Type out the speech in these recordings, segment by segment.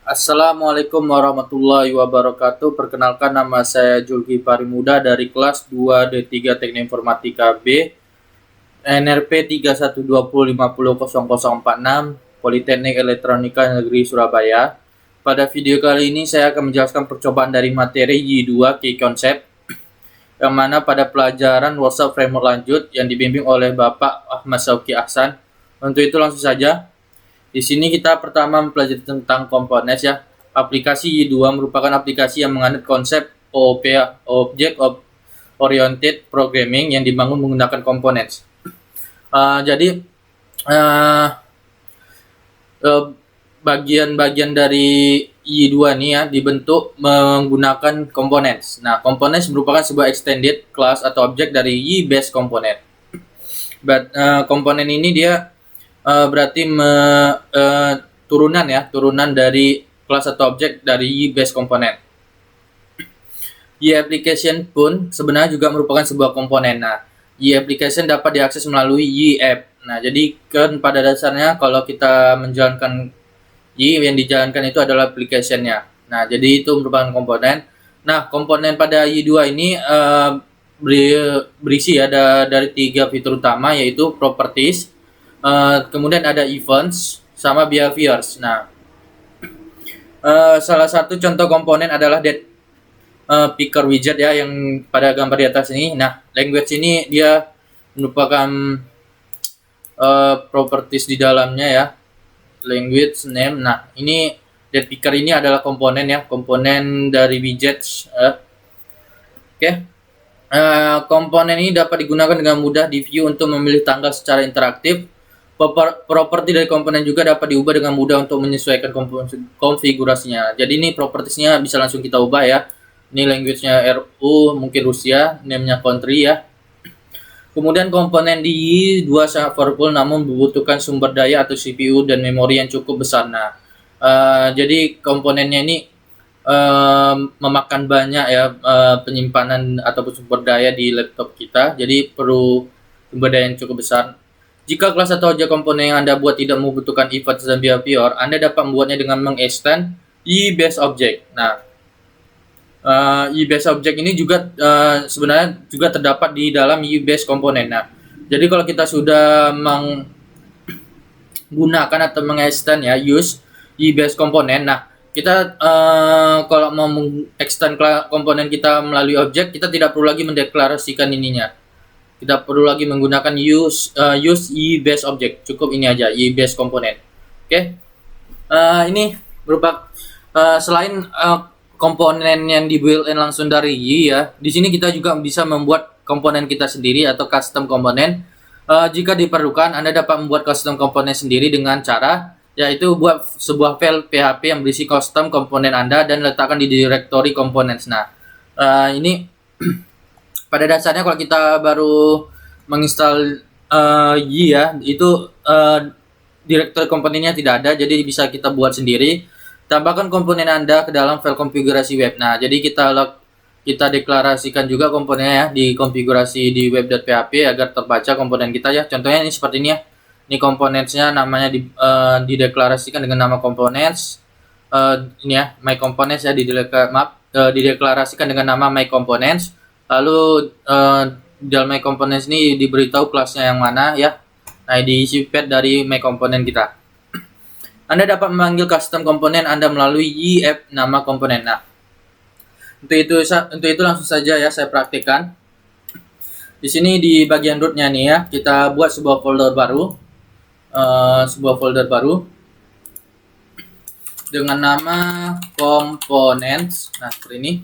Assalamualaikum warahmatullahi wabarakatuh. Perkenalkan, nama saya Julgi Parimuda dari kelas 2D3 Teknik Informatika B, NRP 312050046, Politeknik Elektronika Negeri Surabaya. Pada video kali ini saya akan menjelaskan percobaan dari materi Y2 Key Concept, yang mana pada pelajaran WhatsApp Framework lanjut yang dibimbing oleh Bapak Ahmad Syauqi Ahsan. Untuk itu langsung saja. Di sini kita pertama mempelajari tentang komponen ya. Aplikasi Y2 merupakan aplikasi yang mengandung konsep OOP, Object Oriented Programming, yang dibangun menggunakan komponen. Jadi bagian-bagian dari Y2 ini ya dibentuk menggunakan komponen. Nah, komponen merupakan sebuah extended class atau objek dari Y-based component. Komponen ini dia berarti turunan dari kelas atau objek dari Y-based component. Y-application pun sebenarnya juga merupakan sebuah komponen. Nah, Y-application dapat diakses melalui Y-app. Nah, jadi kan pada dasarnya kalau kita menjalankan Y, yang dijalankan itu adalah application-nya. Nah, jadi itu merupakan komponen. Nah, komponen pada Y2 ini berisi ada dari 3 fitur utama, yaitu properties, kemudian ada events sama behaviors. Nah, salah satu contoh komponen adalah picker widget ya, yang pada gambar di atas ini. Nah, language ini dia merupakan properties di dalamnya ya, language name. Nah, ini picker ini adalah komponen ya, komponen dari widgets. Oke. Komponen ini dapat digunakan dengan mudah di view untuk memilih tanggal secara interaktif. Properti dari komponen juga dapat diubah dengan mudah untuk menyesuaikan konfigurasinya. Jadi ini propertiesnya bisa langsung kita ubah ya. Ini language-nya RU, mungkin Rusia, name-nya country ya. Kemudian komponen di Y2 sangat powerful, namun membutuhkan sumber daya atau CPU dan memori yang cukup besar. Nah, jadi komponennya ini memakan banyak ya penyimpanan ataupun sumber daya di laptop kita. Jadi perlu sumber daya yang cukup besar. Jika kelas atau objek komponen yang Anda buat tidak membutuhkan events dan behavior, Anda dapat membuatnya dengan mengextend Y-based object. Nah, Y-based object ini juga sebenarnya juga terdapat di dalam Y-based komponen. Nah, jadi kalau kita sudah menggunakan atau mengextend ya use Y-based komponen, nah kita kalau mau mengextend komponen kita melalui objek, kita tidak perlu lagi mendeklarasikan ininya. Tidak perlu lagi menggunakan use Y-based object, cukup ini aja, Y-based komponen. Oke. Ini berupa selain komponen yang di-built-in langsung dari Y ya, di sini kita juga bisa membuat komponen kita sendiri atau custom komponen. Jika diperlukan, Anda dapat membuat custom komponen sendiri dengan cara yaitu buat sebuah file PHP yang berisi custom komponen Anda dan letakkan di directory components. Nah, ini pada dasarnya kalau kita baru menginstal Y ya, itu directory komponennya tidak ada, jadi bisa kita buat sendiri. Tambahkan komponen Anda ke dalam file konfigurasi web. Nah, jadi kita deklarasikan juga komponennya ya di konfigurasi di web.php agar terbaca komponen kita ya. Contohnya ini seperti ini ya. Ini komponennya namanya dideklarasikan dengan nama components. Ini ya, my components ya, dideklarasikan dengan nama my components. Lalu dalam my components ini diberitahu kelasnya yang mana ya. Nah, diisi path dari my component kita. Anda dapat memanggil custom komponen Anda melalui Y-app nama komponen. Nah, untuk itu langsung saja ya saya praktikkan. Di sini di bagian rootnya nih ya, kita buat sebuah folder baru, dengan nama components. Nah, seperti ini.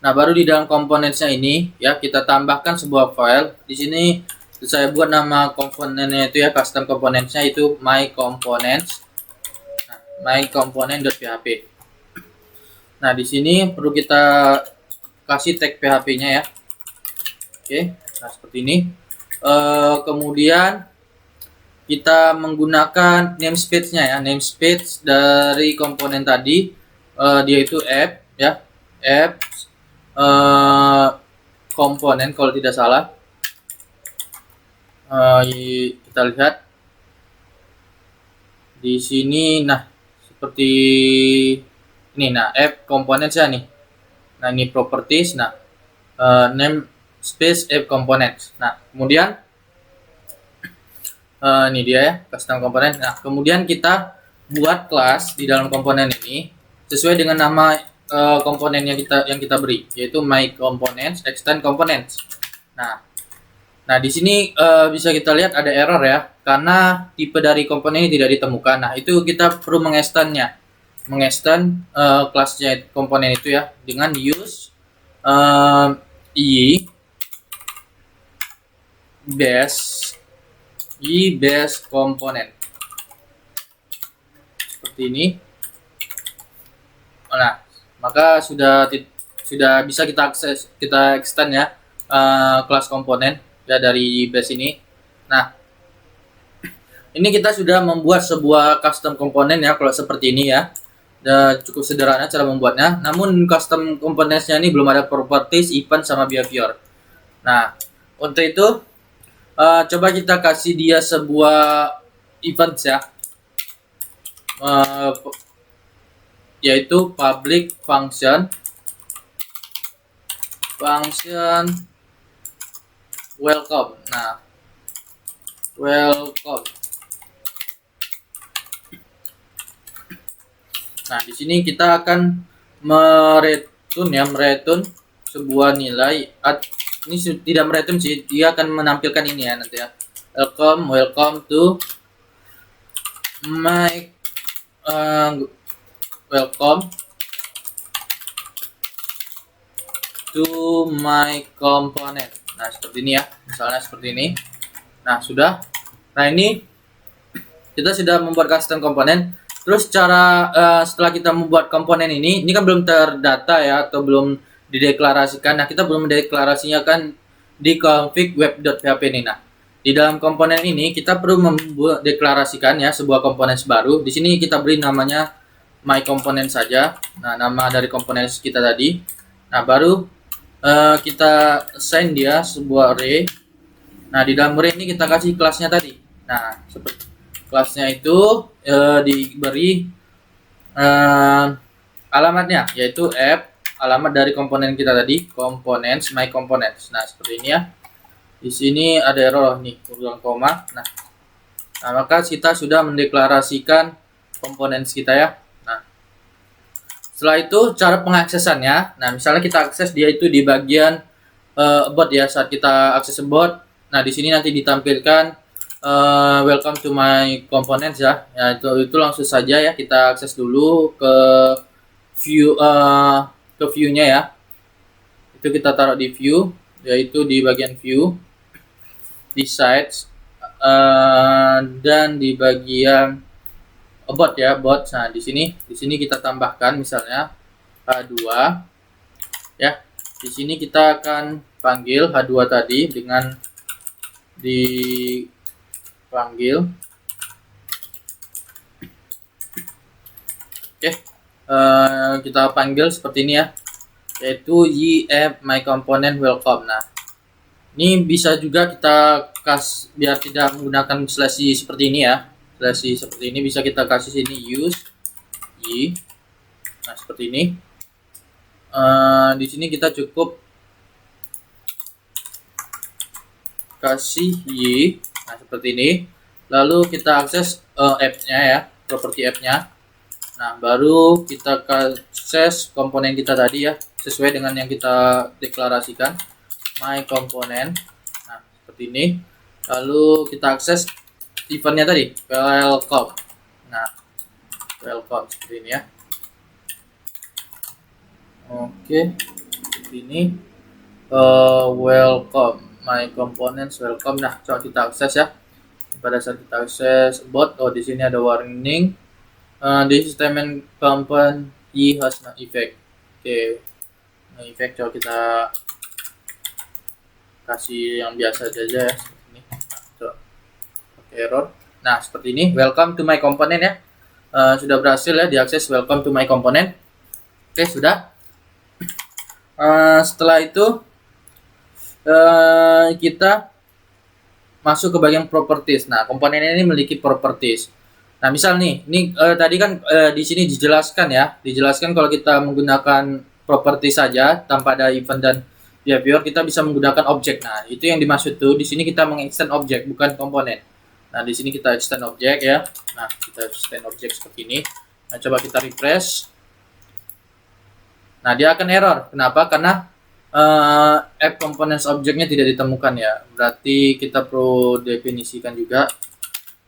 Nah, baru di dalam components-nya ini ya kita tambahkan sebuah file. Di sini saya buat nama komponennya itu ya, custom components-nya itu my components. Nah, my component.php. Nah, di sini perlu kita kasih tag PHP-nya ya. Oke, nah seperti ini. Kemudian kita menggunakan namespace-nya ya, namespace dari komponen tadi, dia itu app ya, app komponen kalau tidak salah. Kita lihat di sini. Nah, seperti Ini, nah, app components ya nih. Nah, ini properties. Nah, name space app components. Nah, kemudian ini dia ya, custom component. Nah, kemudian kita buat kelas di dalam komponen ini sesuai dengan nama komponen yang kita beri, yaitu my components extend components. Nah, di sini bisa kita lihat ada error ya, karena tipe dari komponen ini tidak ditemukan. Nah, itu kita perlu mengextendnya, kelasnya komponen itu ya dengan use i base komponen seperti ini. Nah, maka sudah bisa kita extend ya kelas komponen ya dari base ini. Nah, ini kita sudah membuat sebuah custom komponen ya kalau seperti ini ya. Cukup sederhana cara membuatnya. Namun custom komponennya ini belum ada properties, event sama behavior. Nah, untuk itu coba kita kasih dia sebuah event ya. Yaitu public function welcome. Nah, welcome. Nah, di sini kita akan mereturn sebuah nilai. Ini tidak mereturn sih, dia akan menampilkan ini ya nanti ya. Welcome to my welcome to my component. Nah, seperti ini ya, misalnya seperti ini. Nah, sudah. Nah, ini kita sudah membuat custom komponen. Terus cara setelah kita membuat komponen ini kan belum terdata ya, atau belum dideklarasikan. Nah, kita belum mendeklarasinya kan di config web.php ini. Nah, di dalam komponen ini kita perlu membuat deklarasikan ya sebuah komponen baru. Di sini kita beri namanya my component saja. Nah, nama dari komponen kita tadi. Nah, baru kita assign dia sebuah array. Nah, di dalam array ini kita kasih kelasnya tadi. Nah, seperti kelasnya itu diberi alamatnya, yaitu app, alamat dari komponen kita tadi, components, my components. Nah, seperti ini ya. Di sini ada error nih, ulang koma. Nah, maka kita sudah mendeklarasikan komponen kita ya. Nah, setelah itu cara pengaksesannya. Nah, misalnya kita akses dia itu di bagian about ya, saat kita akses about. Nah, di sini nanti ditampilkan welcome to my components ya. Ya, itu langsung saja ya kita akses dulu ke view-nya ya. Itu kita taruh di view, yaitu di bagian view, di sites, dan di bagian about ya, about. Nah, di sini kita tambahkan misalnya H2 ya. Di sini kita akan panggil H2 tadi dengan dipanggil. Oke, kita panggil seperti ini ya, yaitu app my component welcome. Nah, ini bisa juga kita biar tidak menggunakan slash seperti ini ya, slash seperti ini bisa kita kasih sini use y. Nah, seperti ini. Di sini kita cukup kasih y. Nah, seperti ini. Lalu kita akses app-nya ya, properti app-nya. Nah, baru kita akses komponen kita tadi ya, sesuai dengan yang kita deklarasikan, my component. Nah, seperti ini. Lalu kita akses event-nya tadi, welcome. Nah, welcome seperti ini ya. Oke, seperti ini. Welcome, my components welcome. Nah, coba kita akses ya. Pada saat kita akses about, di sini ada warning. This statement component has no effect. Oke, no effect. Coba kita kasih yang biasa saja ya, seperti ini. Nah, coba pakai error. Nah, seperti ini. Welcome to my component ya. Sudah berhasil ya diakses welcome to my component. Oke, sudah. Setelah itu kita masuk ke bagian properties. Nah, komponen ini memiliki properties. Nah, misal nih, ini tadi kan di sini dijelaskan ya, dijelaskan kalau kita menggunakan properti saja tanpa ada event dan behavior, kita bisa menggunakan objek. Nah, itu yang dimaksud tuh. Di sini kita mengextend objek, bukan komponen. Nah, di sini kita extend objek ya. Nah, kita extend objek seperti ini. Nah, coba kita refresh. Nah, dia akan error. Kenapa? Karena app components objeknya tidak ditemukan ya. Berarti kita perlu definisikan juga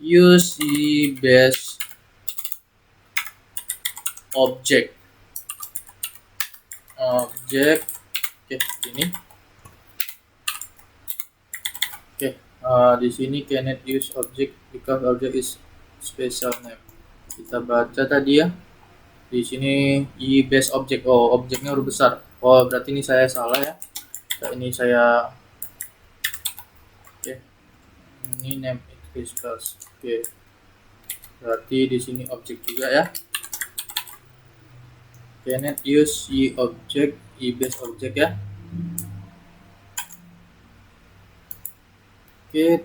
use the base object oke ini oke di sini cannot use object because object is special name. Kita baca tadi ya, di sini i base object. Oh, objeknya huruf besar. Oh, berarti ini saya salah ya. Ini saya oke, ini name is plus. Oke, berarti di sini objek juga ya. Cannot use i object, i base object ya. Oke,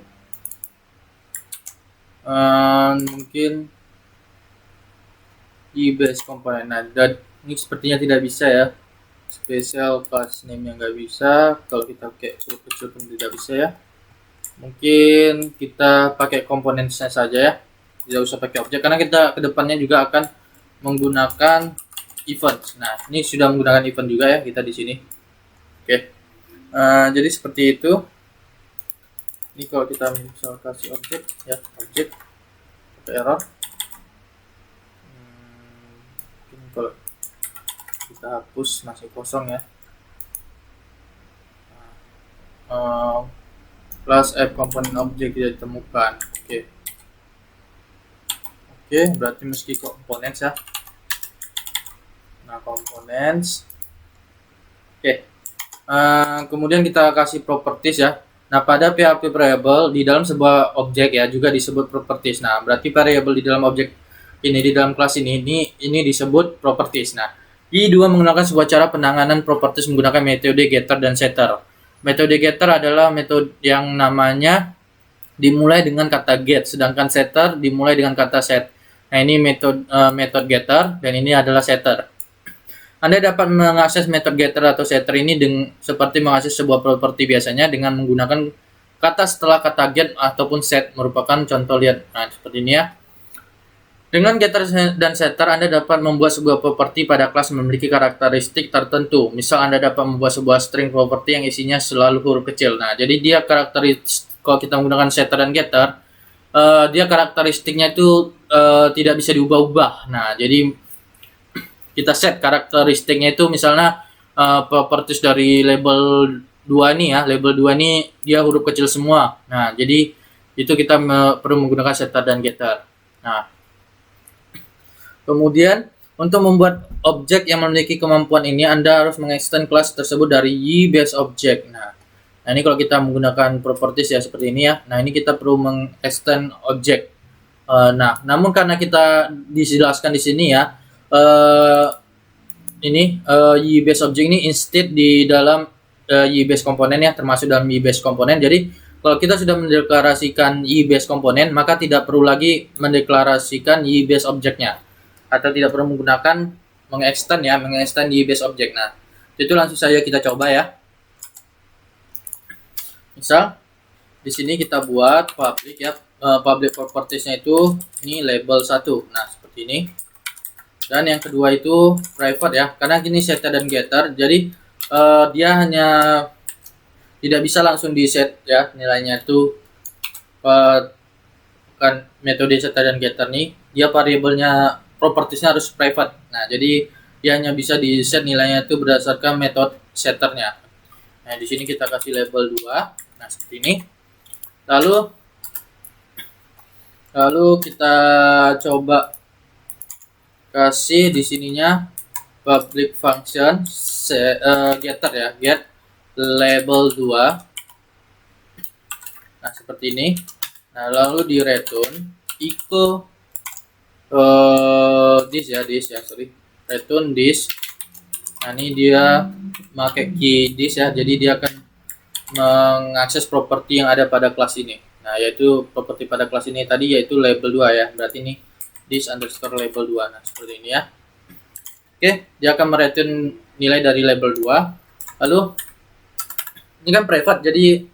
mungkin i base komponen. Nah, dan ini sepertinya tidak bisa ya. Special class name yang nggak bisa. Kalau kita pakai huruf kecil pun tidak bisa ya. Mungkin kita pakai komponennya saja ya, tidak usah pakai objek karena kita kedepannya juga akan menggunakan event. Nah, ini sudah menggunakan event juga ya kita di sini. Oke, jadi seperti itu. Ini kalau kita misal kasih objek ya, objek atau error. Mungkin kalau kita hapus masih kosong ya. Plus app komponen objek tidak ditemukan. Oke, berarti meski components ya. Nah, components. Oke. Kemudian kita kasih properties ya. Nah, pada PHP variable di dalam sebuah objek ya juga disebut properties. Nah, berarti variable di dalam objek ini di dalam kelas ini disebut properties. Nah, I2 menggunakan sebuah cara penanganan properties menggunakan metode getter dan setter. Metode getter adalah metode yang namanya dimulai dengan kata get, sedangkan setter dimulai dengan kata set. Nah, ini metode getter dan ini adalah setter. Anda dapat mengakses metode getter atau setter ini seperti mengakses sebuah properti biasanya dengan menggunakan kata setelah kata get ataupun set, merupakan contoh lihat. Nah, seperti ini ya. Dengan getter dan setter, Anda dapat membuat sebuah properti pada kelas memiliki karakteristik tertentu. Misal, Anda dapat membuat sebuah string properti yang isinya selalu huruf kecil. Nah, jadi dia karakteristik, kalau kita menggunakan setter dan getter, dia karakteristiknya itu tidak bisa diubah-ubah. Nah, jadi kita set karakteristiknya itu misalnya properties dari label 2 nih ya, label 2 ini dia huruf kecil semua. Nah, jadi itu kita perlu menggunakan setter dan getter. Nah, kemudian untuk membuat objek yang memiliki kemampuan ini, Anda harus mengextend kelas tersebut dari y-base object. Nah, ini kalau kita menggunakan properties ya seperti ini ya. Nah, ini kita perlu mengextend objek. Nah, namun karena kita dijelaskan di sini ya, ini y-base object ini instead di dalam y-base komponen ya, termasuk dalam y-base komponen. Jadi kalau kita sudah mendeklarasikan y-base komponen, maka tidak perlu lagi mendeklarasikan y-base objeknya, atau tidak perlu menggunakan mengextend y-base object. Nah, itu langsung saja kita coba ya. Misal di sini kita buat public ya, public propertiesnya itu ini label 1. Nah, seperti ini. Dan yang kedua itu private ya, karena gini setter dan getter, jadi dia hanya tidak bisa langsung di set ya nilainya itu. Kan metode setter dan getter nih, dia variabelnya propertiesnya harus private. Nah, jadi dia hanya bisa di set nilainya itu berdasarkan metode setternya. Nah, di sini kita kasih label 2. Nah, seperti ini. Lalu kita coba kasih di sininya public function getter ya, get label 2. Nah, seperti ini. Nah, lalu di return equal this ya, return this. Nah, ini dia pakai key this ya, jadi dia akan mengakses properti yang ada pada kelas ini. Nah, yaitu properti pada kelas ini tadi yaitu label 2 ya. Berarti ini this underscore label 2. Nah, seperti ini ya. Oke, dia akan mereturn nilai dari label 2. Lalu ini kan private, jadi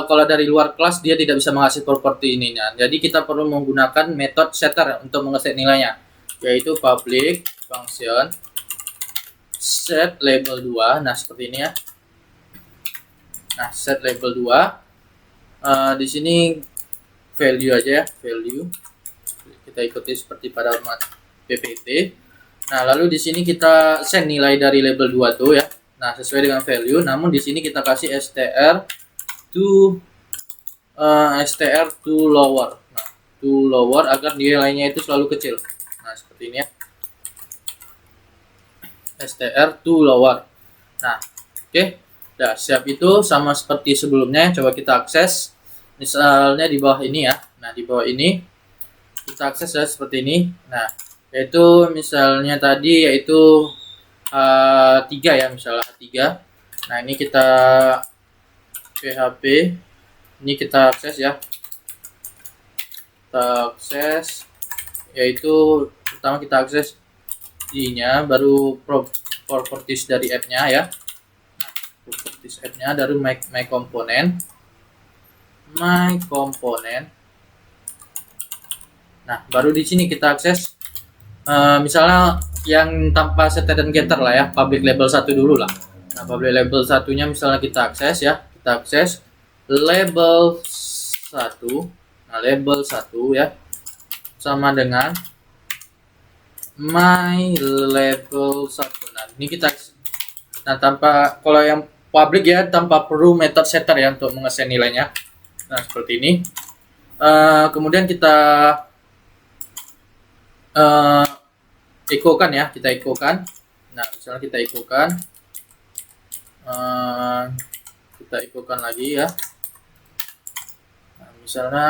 kalau dari luar kelas dia tidak bisa mengakses properti ininya. Jadi kita perlu menggunakan metode setter untuk mengeset nilainya, yaitu public function set label 2. Nah, seperti ini ya. Nah, set label 2. Di sini value aja ya, value. Kita ikuti seperti pada format PPT. Nah, lalu di sini kita send nilai dari label 2 tuh ya. Nah, sesuai dengan value, namun di sini kita kasih str to lower. Nah, to lower agar nilainya itu selalu kecil. Nah, seperti ini ya. str to lower. Nah, oke. Nah, siap. Itu sama seperti sebelumnya. Coba kita akses. Misalnya di bawah ini ya. Nah, di bawah ini kita akses ya seperti ini. Nah, yaitu misalnya tadi yaitu 3 ya, misalnya 3. Nah, ini kita PHP. Ini kita akses ya. Kita akses yaitu pertama kita akses I-nya, baru properties dari app-nya ya. Nah, properties app-nya dari my component. Nah, baru di sini kita akses misalnya yang tanpa setter dan getter lah ya, public label 1 dulu lah. Nah, public label satunya misalnya kita akses ya, kita akses label 1. Nah, label 1 ya sama dengan my label 1. Nah, ini kita tanpa, kalau yang public ya tanpa perlu method setter ya untuk mengeset nilainya. Nah, seperti ini. Kemudian kita echokan ya, kita echokan. Nah, misalnya kita echokan, lagi ya. Nah, misalnya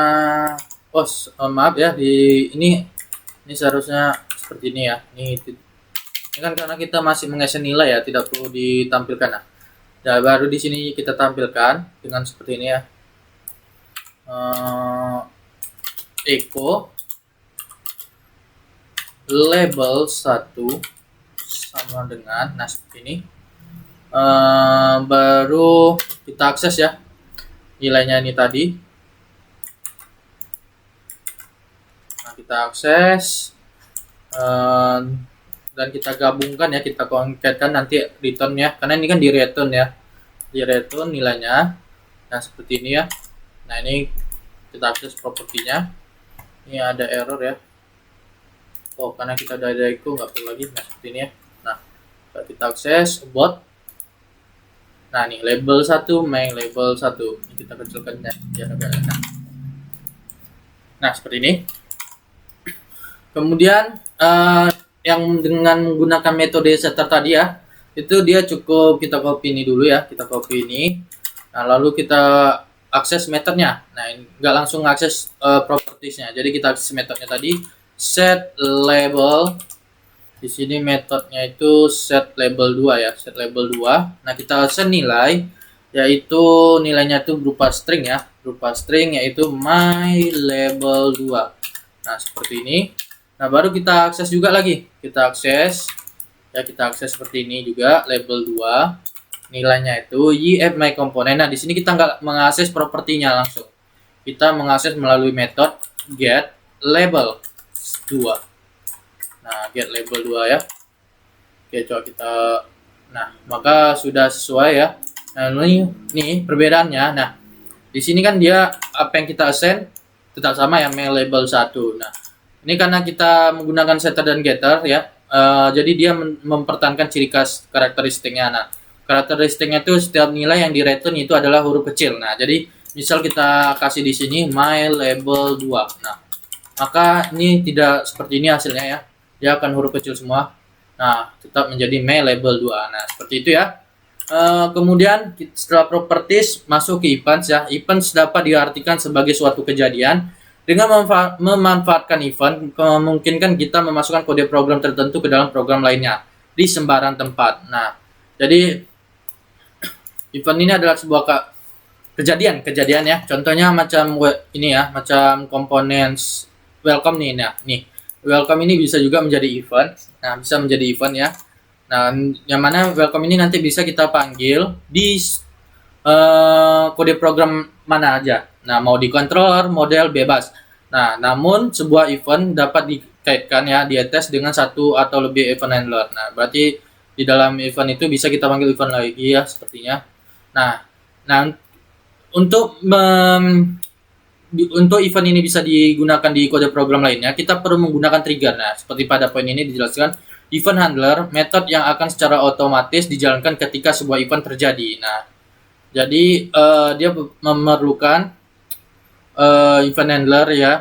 maaf ya, ini seharusnya seperti ini ya. Ini kan karena kita masih mengeset nilai ya, tidak perlu ditampilkan. Nah, baru di sini kita tampilkan dengan seperti ini ya. Echo label 1 sama dengan, nah seperti ini. Baru kita akses ya nilainya ini tadi. Nah, kita akses dan kita gabungkan ya, kita concatekan nanti return ya, karena ini kan di return ya, di return nilainya. Nah, seperti ini ya. Nah, ini kita akses propertinya. Ini ada error ya. Oh, karena kita udah ada echo, nggak perlu lagi. Nah, seperti ini ya. Nah, kita akses about. Nah, nih label 1, main label 1. Ini kita kecilkan ya, biar agak enak. Nah, seperti ini. Kemudian yang dengan menggunakan metode setter tadi ya, itu dia cukup kita copy ini dulu ya, kita copy ini. Nah, lalu kita akses metodenya. Nah, nggak langsung akses propertiesnya. Jadi kita akses metodenya tadi, set label. Di sini metodenya itu set label 2 ya, set label 2. Nah, kita send nilai, yaitu nilainya itu berupa string ya, berupa string yaitu my label 2. Nah, seperti ini. Nah, baru kita akses juga lagi. Kita akses ya, kita akses seperti ini juga label 2. Nilainya itu y my component. Nah, di sini kita nggak mengakses propertinya langsung. Kita mengakses melalui metode get label 2. Nah, get label 2 ya. Oke, coba kita. Nah, maka sudah sesuai ya. Nah, ini perbedaannya. Nah, di sini kan dia apa yang kita assign tetap sama ya, main label 1. Nah, ini karena kita menggunakan setter dan getter ya. Jadi dia mempertahankan ciri khas karakteristiknya. Nah, karakteristiknya itu setiap nilai yang di return itu adalah huruf kecil. Nah, jadi misal kita kasih di sini my label 2. Nah, maka ini tidak seperti ini hasilnya ya. Dia akan huruf kecil semua. Nah, tetap menjadi my label 2. Nah, seperti itu ya. Kemudian setelah properties masuk ke events ya. Events dapat diartikan sebagai suatu kejadian. Dengan memanfaatkan event, memungkinkan kita memasukkan kode program tertentu ke dalam program lainnya di sembarang tempat. Nah, jadi event ini adalah sebuah kejadian ya. Contohnya macam ini ya, macam components welcome nih. Nah, nih welcome ini bisa juga menjadi event. Nah, bisa menjadi event ya. Nah, yang mana welcome ini nanti bisa kita panggil di kode program mana aja. Nah, mau di controller, model, bebas. Nah, namun sebuah event dapat dikaitkan ya, di-attach dengan satu atau lebih event handler. Nah, berarti di dalam event itu bisa kita panggil event lagi ya, sepertinya. Nah, untuk untuk event ini bisa digunakan di kode program lainnya, kita perlu menggunakan trigger. Nah, seperti pada poin ini dijelaskan, event handler, metode yang akan secara otomatis dijalankan ketika sebuah event terjadi. Nah, jadi dia memerlukan event handler ya.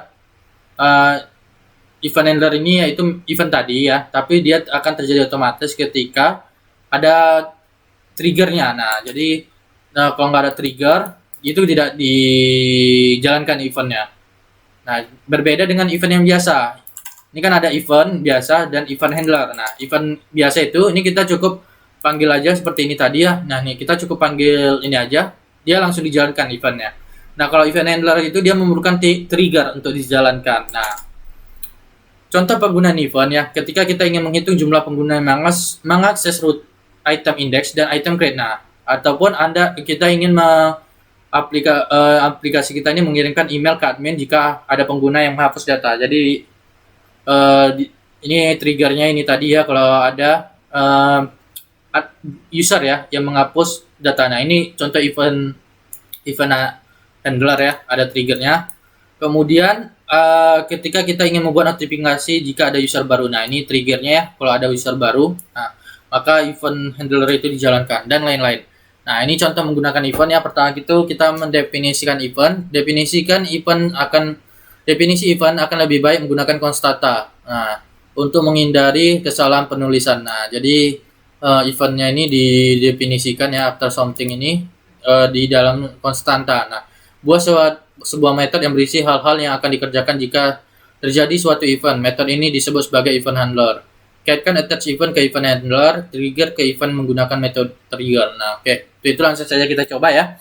Event handler ini yaitu event tadi ya, tapi dia akan terjadi otomatis ketika ada triggernya. Nah, jadi kalau nggak ada trigger, itu tidak dijalankan eventnya. Nah, berbeda dengan event yang biasa. Ini kan ada event biasa dan event handler. Nah, event biasa itu ini kita cukup panggil aja seperti ini tadi ya. Nah, nih kita cukup panggil ini aja, dia langsung dijalankan eventnya. Nah, kalau event handler itu dia memerlukan trigger untuk dijalankan. Nah, contoh penggunaan event ya, ketika kita ingin menghitung jumlah pengguna yang mengakses root item index dan item create. Nah, ataupun kita ingin aplikasi kita ini mengirimkan email ke admin jika ada pengguna yang menghapus data. Jadi ini triggernya ini tadi ya, kalau ada user ya yang menghapus data. Nah, ini contoh event handler ya, ada triggernya. Kemudian ketika kita ingin membuat notifikasi jika ada user baru. Nah, ini triggernya ya, kalau ada user baru. Nah, maka event handler itu dijalankan dan lain-lain. Nah, ini contoh menggunakan event ya. Pertama itu kita mendefinisikan event. Definisi event akan lebih baik menggunakan konstanta. Nah, untuk menghindari kesalahan penulisan. Nah, jadi eventnya ini didefinisikan ya, after something ini di dalam konstanta. Nah, buat sebuah metode yang berisi hal-hal yang akan dikerjakan jika terjadi suatu event. Metode ini disebut sebagai event handler. Kaitkan attach event ke event handler, trigger ke event menggunakan metode trigger. Nah, oke. Itu langsung saja kita coba ya.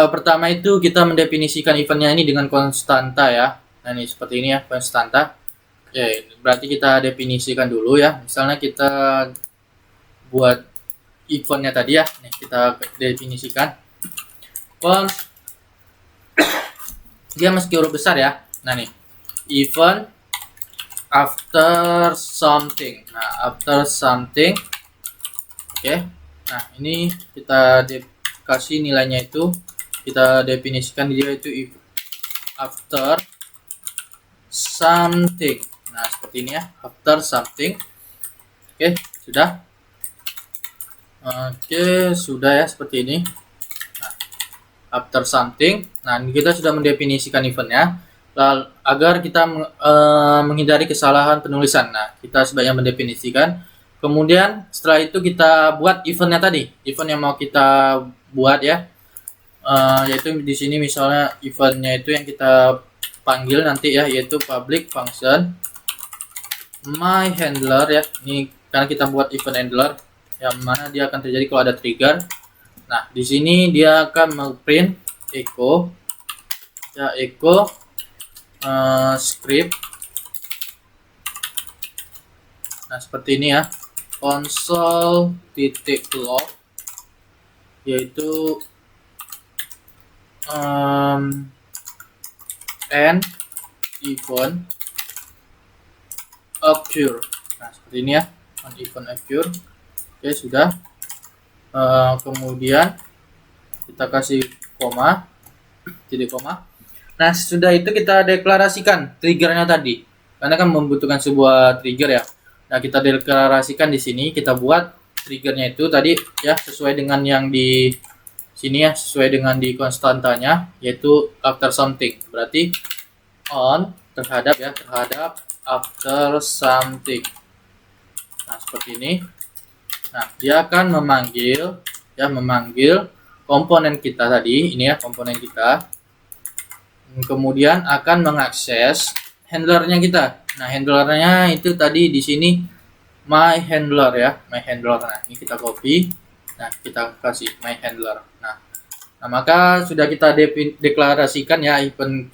Pertama itu kita mendefinisikan eventnya ini dengan konstanta ya. Nah, ini seperti ini ya, konstanta. Oke, berarti kita definisikan dulu ya. Misalnya kita buat eventnya tadi ya. Nih, kita definisikan. Dia meski huruf besar ya. Nah, nih. Event after something. Nah, after something. Oke. Nah, ini kita kasih nilainya itu, kita definisikan dia itu after something. Nah, seperti ini ya, after something. Oke, sudah. Oke, sudah ya, seperti ini. Nah, after something. Nah, kita sudah mendefinisikan eventnya agar kita menghindari kesalahan penulisan. Nah, kita sebaiknya mendefinisikan. Kemudian setelah itu kita buat eventnya tadi, event yang mau kita buat ya, yaitu di sini misalnya eventnya itu yang kita panggil nanti ya, yaitu public function my handler ya. Ini karena kita buat event handler yang mana dia akan terjadi kalau ada trigger. Nah, di sini dia akan print echo ya, echo script. Nah, seperti ini ya, console.log, yaitu and event occur. Nah, seperti ini ya, event occur. Oke, sudah. Kemudian kita kasih koma, titik koma. Nah, sudah itu kita deklarasikan triggernya tadi, karena kan membutuhkan sebuah trigger ya. Nah, kita deklarasikan di sini, kita buat triggernya itu tadi ya, sesuai dengan yang di sini ya, sesuai dengan di konstantanya, yaitu after something. Berarti on terhadap after something. Nah, seperti ini. Nah, dia akan memanggil komponen kita tadi, ini ya komponen kita. Kemudian akan mengakses handlernya kita. Nah, handlernya itu tadi di sini my handler ya, my handler. Nah, ini kita copy. Nah, kita kasih my handler. Nah, maka sudah kita deklarasikan ya event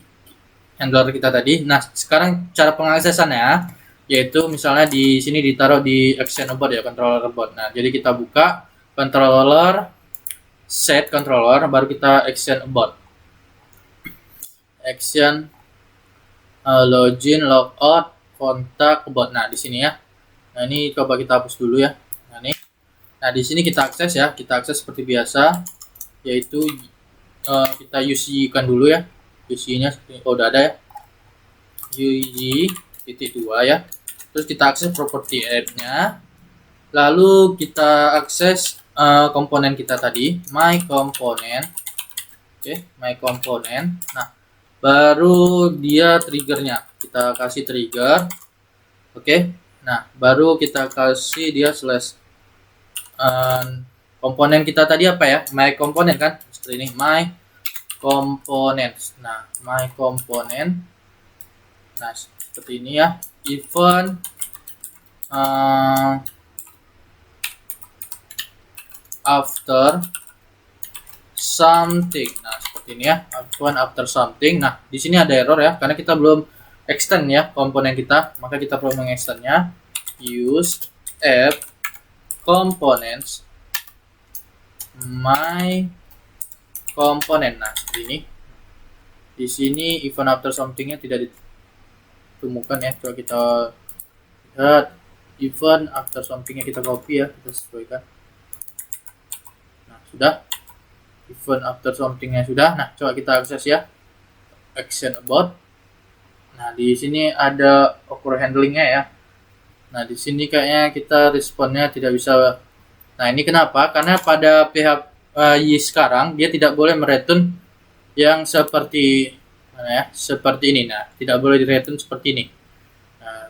handler kita tadi. Nah, sekarang cara pengaksesannya yaitu misalnya di sini ditaruh di action abort ya, controller abort. Nah, jadi kita buka controller, set controller, baru kita action abort. Action login, logout, kontak, abort. Nah, di sini ya. Nah, ini coba kita hapus dulu ya. Nah, ini. Nah, di sini kita akses ya. Kita akses seperti biasa, yaitu kita UC-kan dulu ya. UC-nya udah ada ya. UC.2 ya. Terus kita akses property app-nya. Lalu kita akses komponen kita tadi, my component. Oke, my component. Nah, baru dia triggernya. Kita kasih trigger. Oke. Nah, baru kita kasih dia slash komponen kita tadi apa ya? My component kan? Seperti ini, my components. Nah, my component. Nah, seperti ini ya. Event after something. Nah, seperti ini ya. Event after something. Nah, di sini ada error ya, karena kita belum extend ya komponen kita, maka kita perlu mengextendnya. Use app components my component. Nah, seperti ini. Di sini event after something-nya tidak ditemukan ya. Coba kita lihat event after something-nya, kita copy ya, kita sesuaikan. Nah, sudah. Event after something-nya sudah. Nah, coba kita akses ya. Action about. Nah, di sini ada occur handling-nya ya. Nah, di sini kayaknya kita responnya tidak bisa. Nah, ini kenapa? Karena pada pihak Y sekarang dia tidak boleh mereturn yang seperti mana ya? Seperti ini. Nah, tidak boleh direturn seperti ini. Nah,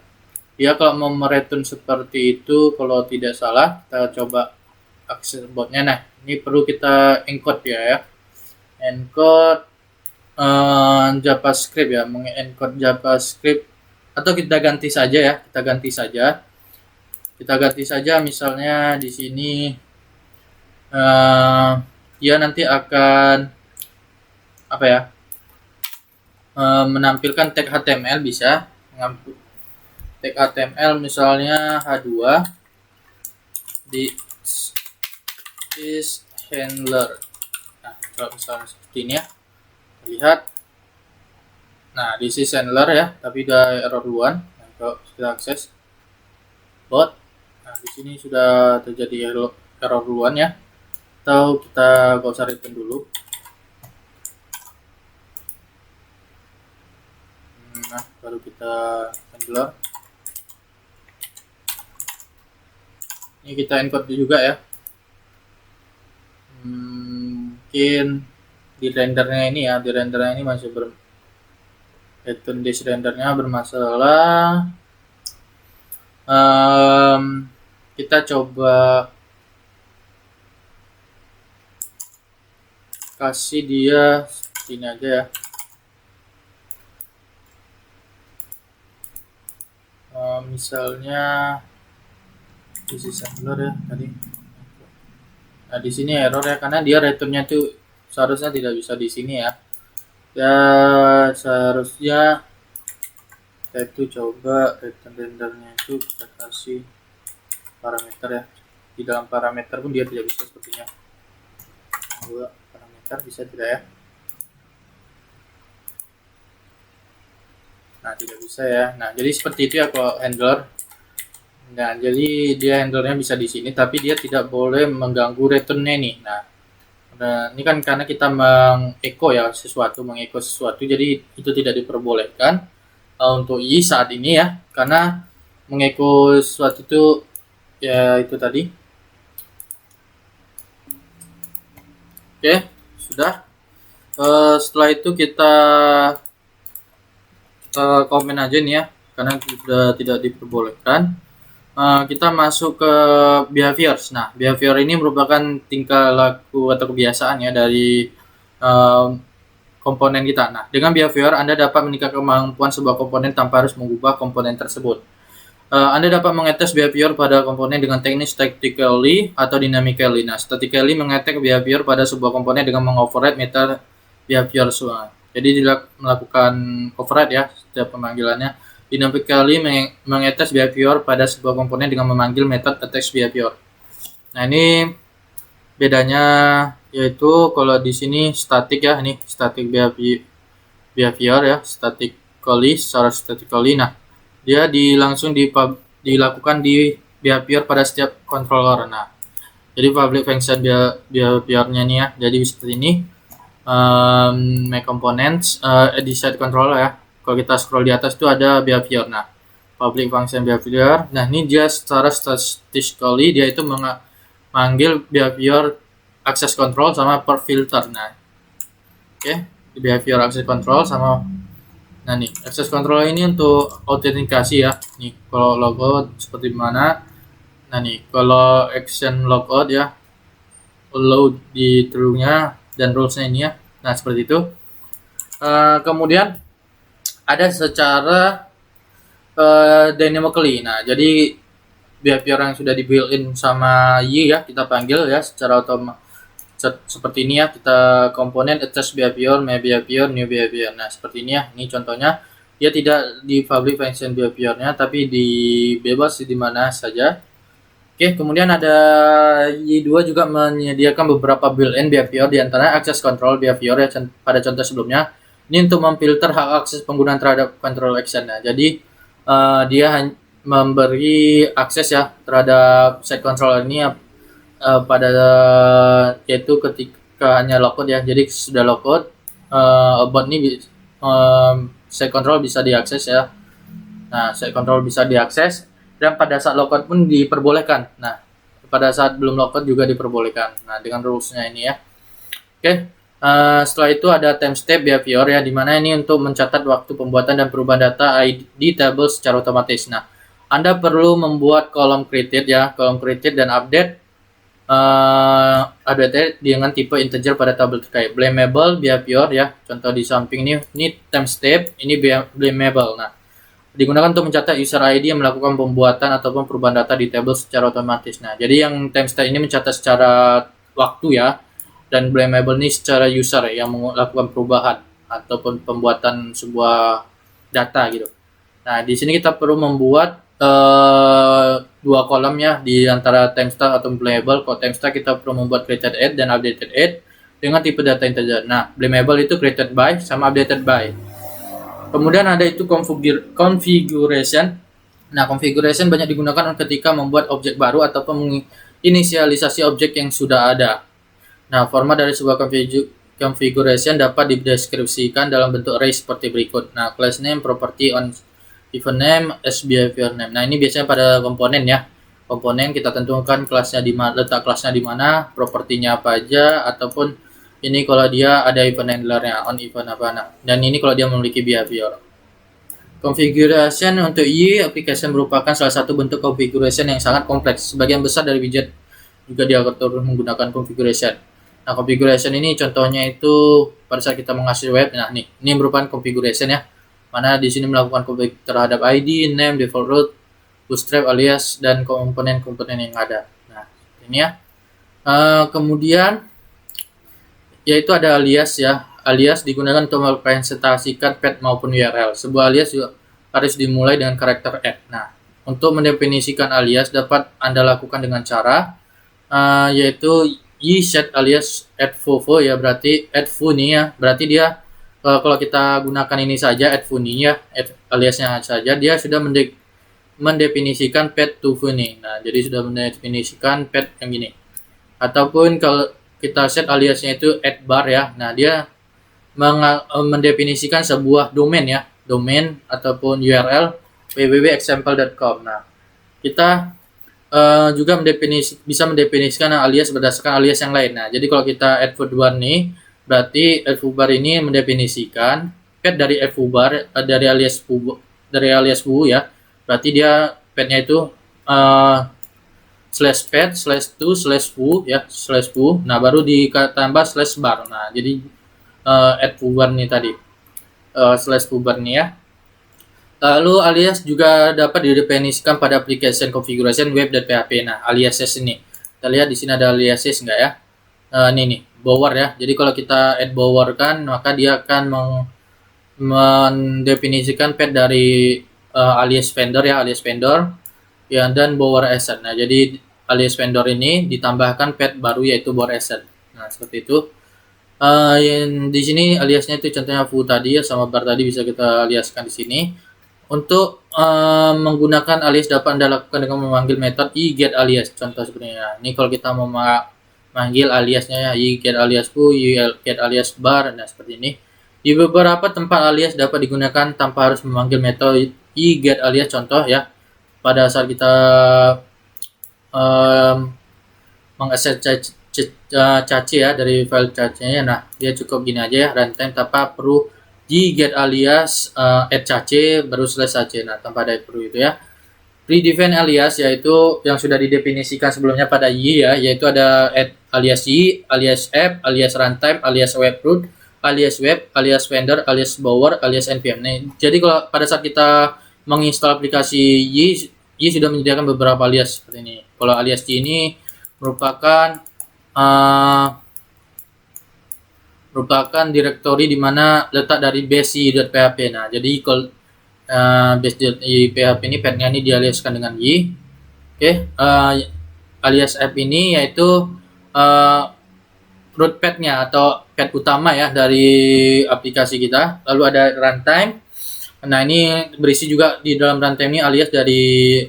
dia kalau mau mereturn seperti itu, kalau tidak salah, kita coba akses botnya. Nah, ini perlu kita encode ya. Encode JavaScript ya, mengencode JavaScript, atau kita ganti saja ya. Kita ganti saja misalnya di sini dia nanti akan apa ya? Menampilkan tag HTML, bisa tag HTML misalnya H2 di is handler. Nah, kalau misalnya seperti ini ya, lihat. Nah, this is handler ya, tapi udah error duluan. Nah, kalau kita akses bot, nah di sini sudah terjadi error duluan ya. Atau kita gak usah return dulu. Nah, baru kita handler. Ini kita encode juga ya. Mungkin di rendernya ini ya, masih return this rendernya bermasalah. Kita coba kasih dia sini aja ya. Misalnya this is handler ya tadi. Nah, di sini error ya, karena dia returnnya tuh seharusnya tidak bisa di sini ya. Ya, seharusnya kita itu coba return rendernya itu kita kasih parameter ya. Di dalam parameter pun dia tidak bisa sepertinya. Dua parameter bisa tidak ya? Nah, tidak bisa ya. Nah, jadi seperti itu ya kalau handler. Nah, jadi dia handlernya bisa di sini, tapi dia tidak boleh mengganggu returnnya nih. Nah, ini kan karena kita mengecho sesuatu, jadi itu tidak diperbolehkan untuk Y saat ini ya, karena mengecho sesuatu itu ya itu tadi. Oke, sudah. Setelah itu kita komen aja nih ya, karena sudah tidak diperbolehkan. Kita masuk ke behaviors. Nah, behavior ini merupakan tingkah laku atau kebiasaan ya dari komponen kita. Nah, dengan behavior Anda dapat meningkatkan kemampuan sebuah komponen tanpa harus mengubah komponen tersebut. Anda dapat mengetes behavior pada komponen dengan teknik statically atau dynamically. Nah, statically mengetes behavior pada sebuah komponen dengan mengoverride method behavior. Jadi melakukan override ya setiap pemanggilannya. Dynamically mengattach behavior pada sebuah komponen dengan memanggil method attach behavior. Nah, ini bedanya yaitu kalau di sini static ya, ini static behavior ya, statically, secara statically. Nah, dia langsung dilakukan di behavior pada setiap controller. Nah, jadi public function behaviornya nih ya, jadi seperti ini. My components di side controller ya. Kalau kita scroll di atas itu ada behavior. Nah, public function behavior. Nah, ini dia secara statistically dia itu manggil behavior access control sama per filter. Nah, oke, behavior access control sama. Nah, nih access control ini untuk autentikasi ya. Nih kalau logout seperti mana. Nah, nih kalau action logout ya, load di true-nya dan rules-nya ini ya. Nah, seperti itu. Kemudian ada secara dynamically. Nah, jadi behavior yang sudah di built-in sama Y ya, kita panggil ya secara otomatis seperti ini ya. Kita komponen attach behavior, my behavior, new behavior. Nah, seperti ini ya. Ini contohnya. Dia tidak di public function behaviornya, tapi di bebas di mana saja. Oke, kemudian ada Y2 juga menyediakan beberapa built-in behavior, di antara access control behavior ya, pada contoh sebelumnya. Ini untuk memfilter hak akses penggunaan terhadap control action. Nah, jadi dia memberi akses ya terhadap set controller ini pada yaitu ketika hanya logout ya. Jadi sudah logout, bot ini set control bisa diakses ya. Nah, set control bisa diakses. Dan pada saat logout pun diperbolehkan. Nah, pada saat belum logout juga diperbolehkan. Nah, dengan rules-nya ini ya. Oke, setelah itu ada timestamp behavior ya, dimana ini untuk mencatat waktu pembuatan dan perubahan data ID table secara otomatis. Nah, Anda perlu membuat kolom created ya, kolom created dan update dengan tipe integer pada tabel terkait. Blamable behavior ya, contoh di samping ini timestamp, ini blamable. Nah, digunakan untuk mencatat user ID yang melakukan pembuatan ataupun perubahan data di table secara otomatis. Nah, jadi yang timestamp ini mencatat secara waktu ya, dan blamable ini secara user yang melakukan perubahan ataupun pembuatan sebuah data gitu. Nah, di sini kita perlu membuat dua kolom ya di antara timestamp atau blamable. Kalau timestamp kita perlu membuat created at dan updated at dengan tipe data integer. Nah, blamable itu created by sama updated by. Kemudian ada itu configuration. Nah, configuration banyak digunakan ketika membuat objek baru ataupun menginisialisasi objek yang sudah ada. Nah, format dari sebuah configuration dapat dideskripsikan dalam bentuk array seperti berikut. Nah, class name, property on event name, as behavior name. Nah, ini biasanya pada komponen ya. Komponen kita tentukan kelasnya di mana, letak kelasnya di mana, propertinya apa aja, ataupun ini kalau dia ada event handlernya, on event apa. Nah, dan ini kalau dia memiliki behavior. Configuration untuk Y application merupakan salah satu bentuk configuration yang sangat kompleks. Sebagian besar dari widget juga diatur menggunakan configuration. Nah, configuration ini contohnya itu pada saat kita mengasih web. Nah, ini merupakan configuration ya. Mana di sini melakukan config terhadap ID, name, default root, bootstrap, alias, dan komponen-komponen yang ada. Nah, ini ya. Kemudian yaitu ada alias ya. Alias digunakan untuk merepresentasikan path maupun URL. Sebuah alias juga harus dimulai dengan karakter @. Nah, untuk mendefinisikan alias dapat Anda lakukan dengan cara yaitu set alias @foo ya, berarti @foo nih ya. Berarti dia kalau kita gunakan ini saja @foo nih ya, aliasnya saja, dia sudah mendefinisikan path to foo nih. Nah, jadi sudah mendefinisikan path yang gini. Ataupun kalau kita set aliasnya itu @bar ya. Nah, dia mendefinisikan sebuah domain ya, domain ataupun URL www.example.com. Nah, kita juga bisa mendefinisikan alias berdasarkan alias yang lain. Nah, jadi kalau kita @foobar nih, berarti @foobar ini mendefinisikan path dari @foobar dari alias foo ya. Berarti dia path-nya itu /path/to/foo ya, /foo. Nah, baru ditambah /bar. Nah, jadi @foobar nih tadi, /foobar nih ya. Lalu alias juga dapat didefinisikan pada application configuration web.php. Nah, aliases ini kita lihat di sini ada aliases enggak ya. Ini nih, bower ya. Jadi kalau kita add bower kan, maka dia akan mendefinisikan pet dari alias vendor ya, alias vendor ya, dan bower asset. Nah, jadi alias vendor ini ditambahkan pet baru yaitu bower asset. Nah, seperti itu. Yang di sini aliasnya itu contohnya foo tadi ya, sama bar tadi bisa kita aliaskan di sini. Untuk menggunakan alias dapat Anda lakukan dengan memanggil metode iGetAlias. Contoh sebenarnya. Ini kalau kita mau memanggil aliasnya ya, iGetAliasFoo, iGetAliasBar, nah seperti ini. Di beberapa tempat alias dapat digunakan tanpa harus memanggil metode iGetAlias. Contoh ya, pada saat kita mengakses cache ya dari file cache-nya, nah dia cukup gini aja ya, runtime tanpa perlu get alias add cache baru selesai cache. Nah, tanpa ada perlu itu ya. Predefined alias yaitu yang sudah didefinisikan sebelumnya pada y ya, yaitu ada add alias y, alias app, alias runtime, alias web root, alias web, alias vendor, alias bower, alias npm. Nah, jadi kalau pada saat kita menginstal aplikasi y sudah menyediakan beberapa alias seperti ini. Kalau alias y ini merupakan direktori di mana letak dari base.php. Nah, jadi kalau base.php ini petnya ini dialiaskan dengan y. Oke, alias app ini yaitu root petnya atau pet utama ya dari aplikasi kita. Lalu ada runtime. Nah, ini berisi juga di dalam runtime ini alias dari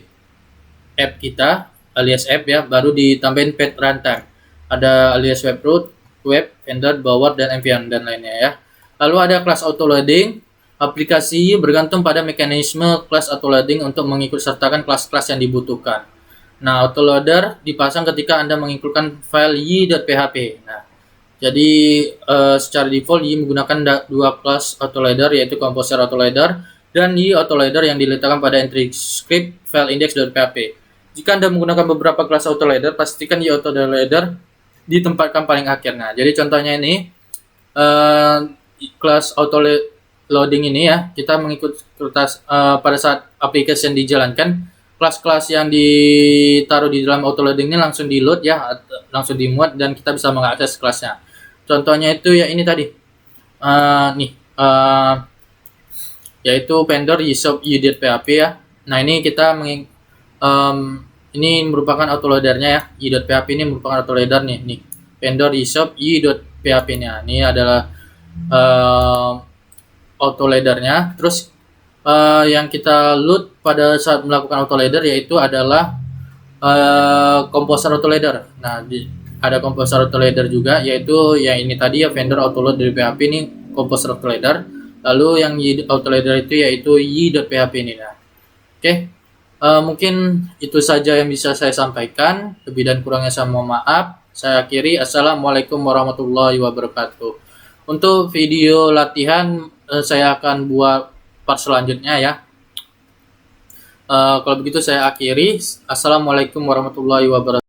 app kita, alias app ya, baru ditambahin pet runtime. Ada alias web root, web, vendor, bower, dan npm dan lainnya ya. Lalu ada class autoloading. Aplikasi bergantung pada mekanisme class autoloading untuk mengikut sertakan kelas-kelas yang dibutuhkan. Nah, autoloader dipasang ketika Anda menginstalkan file y.php. Nah, jadi secara default y menggunakan dua class autoloader yaitu composer autoloader dan y autoloader yang diletakkan pada entry script file index.php. Jika Anda menggunakan beberapa kelas autoloader, pastikan y autoloader ditempatkan paling akhir. Nah, jadi contohnya ini kelas autoloading ini ya, kita mengikut kertas pada saat application dijalankan, kelas-kelas yang ditaruh di dalam autoloading ini langsung di load ya, langsung dimuat dan kita bisa mengakses kelasnya. Contohnya itu ya ini tadi, yaitu vendor yshop y.php ya. Nah, ini kita ini merupakan autoloadernya ya, y.php ini merupakan autoloader nih vendor yshop y.php nya. Ini adalah autoloadernya. Terus yang kita load pada saat melakukan autoloader yaitu adalah composer autoloader. Nah, ada composer autoloader juga yaitu yang ini tadi ya, vendor autoload dari PHP ini composer autoloader. Lalu yang autoloader itu yaitu y.php ini. Nah, oke. Mungkin itu saja yang bisa saya sampaikan. Lebih dan kurangnya saya mohon maaf. Saya akhiri. Assalamualaikum warahmatullahi wabarakatuh. Untuk video latihan saya akan buat part selanjutnya ya. Kalau begitu saya akhiri. Assalamualaikum warahmatullahi wabarakatuh.